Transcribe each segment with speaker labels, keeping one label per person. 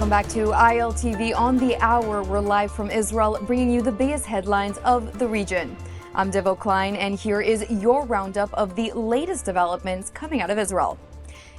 Speaker 1: Welcome back to ILTV on the hour. We're live from Israel, bringing you the biggest headlines of the region. I'm Devo Klein, and here is your roundup of the latest developments coming out of Israel.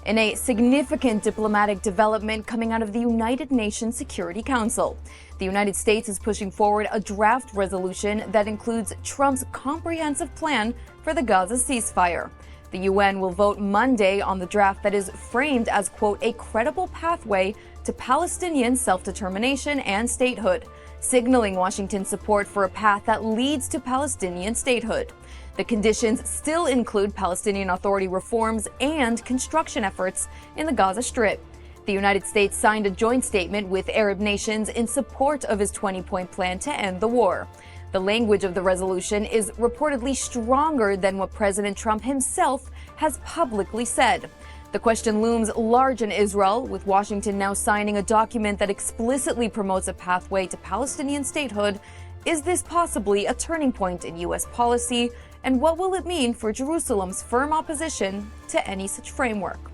Speaker 1: In a significant diplomatic development coming out of the United Nations Security Council, the United States is pushing forward a draft resolution that includes Trump's comprehensive plan for the Gaza ceasefire. The UN will vote Monday on the draft that is framed as, quote, a credible pathway to Palestinian self-determination and statehood, signaling Washington's support for a path that leads to Palestinian statehood. The conditions still include Palestinian Authority reforms and construction efforts in the Gaza Strip. The United States signed a joint statement with Arab nations in support of his 20-point plan to end the war. The language of the resolution is reportedly stronger than what President Trump himself has publicly said. The question looms large in Israel, with Washington now signing a document that explicitly promotes a pathway to Palestinian statehood. Is this possibly a turning point in U.S. policy? And what will it mean for Jerusalem's firm opposition to any such framework?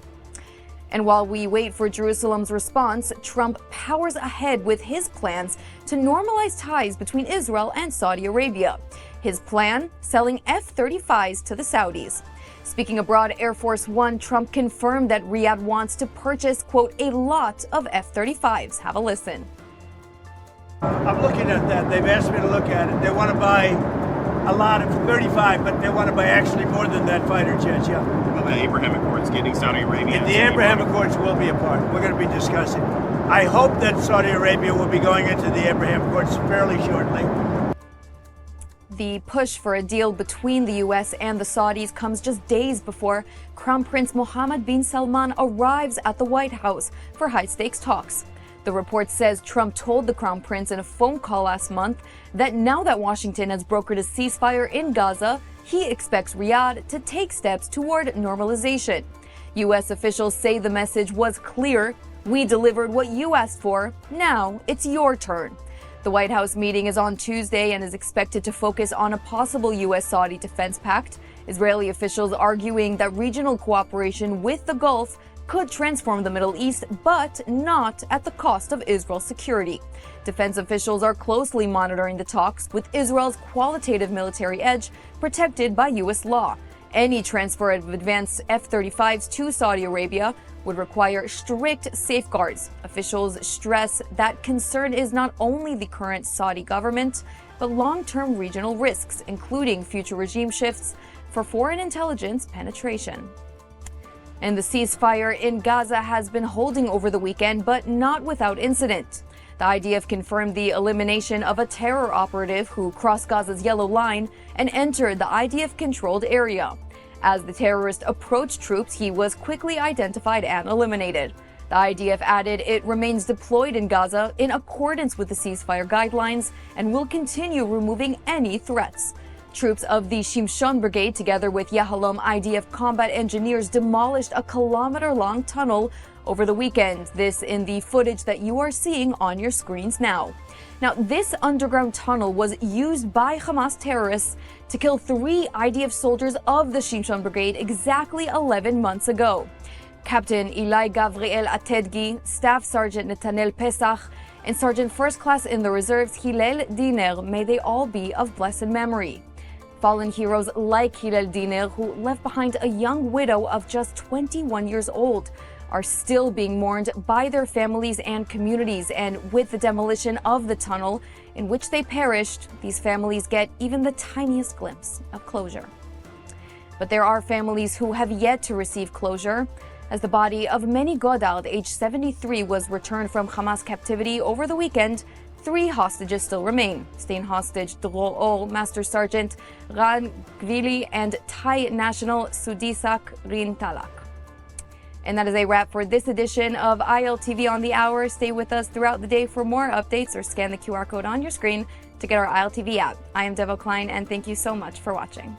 Speaker 1: And while we wait for Jerusalem's response, Trump powers ahead with his plans to normalize ties between Israel and Saudi Arabia. His plan, selling F-35s to the Saudis. Speaking abroad, Air Force One, Trump confirmed that Riyadh wants to purchase, quote, a lot of F-35s. Have a listen.
Speaker 2: I'm looking at that. They've asked me to look at it. They want to buy a lot of 35, but they want to buy actually more than that fighter jets, yeah.
Speaker 3: Well, the Abraham Accords getting Saudi Arabia.
Speaker 2: The Abraham Accords will be a part. We're going to be discussing. I hope that Saudi Arabia will be going into the Abraham Accords fairly shortly.
Speaker 1: The push for a deal between the U.S. and the Saudis comes just days before Crown Prince Mohammed bin Salman arrives at the White House for high-stakes talks. The report says Trump told the Crown Prince in a phone call last month that now that Washington has brokered a ceasefire in Gaza, he expects Riyadh to take steps toward normalization. U.S. officials say the message was clear. We delivered what you asked for. Now it's your turn. The White House meeting is on Tuesday and is expected to focus on a possible U.S.-Saudi defense pact. Israeli officials arguing that regional cooperation with the Gulf could transform the Middle East, but not at the cost of Israel's security. Defense officials are closely monitoring the talks, with Israel's qualitative military edge protected by U.S. law. Any transfer of advanced F-35s to Saudi Arabia would require strict safeguards. Officials stress that concern is not only the current Saudi government, but long-term regional risks, including future regime shifts for foreign intelligence penetration. And the ceasefire in Gaza has been holding over the weekend, but not without incident. The IDF confirmed the elimination of a terror operative who crossed Gaza's yellow line and entered the IDF-controlled area. As the terrorist approached troops, he was quickly identified and eliminated. The IDF added it remains deployed in Gaza in accordance with the ceasefire guidelines and will continue removing any threats. Troops of the Shimshon Brigade, together with Yahalom IDF combat engineers, demolished a kilometer-long tunnel over the weekend. This in the footage that you are seeing on your screens now. Now, this underground tunnel was used by Hamas terrorists to kill 3 IDF soldiers of the Shimshon Brigade exactly 11 months ago. Captain Eli Gavriel Atedgi, Staff Sergeant Netanel Pesach, and Sergeant First Class in the Reserves Hillel Diner, may they all be of blessed memory. Fallen heroes like Hillel Diner, who left behind a young widow of just 21 years old, are still being mourned by their families and communities. And with the demolition of the tunnel in which they perished, these families get even the tiniest glimpse of closure. But there are families who have yet to receive closure. As the body of Meni Godard, age 73, was returned from Hamas captivity over the weekend, 3 hostages still remain. Staying hostage Dror Or, Master Sergeant Ran Gvili, and Thai national Sudisak Rin Talak. And that is a wrap for this edition of ILTV on the Hour. Stay with us throughout the day for more updates, or scan the QR code on your screen to get our ILTV app. I am Devo Klein, and thank you so much for watching.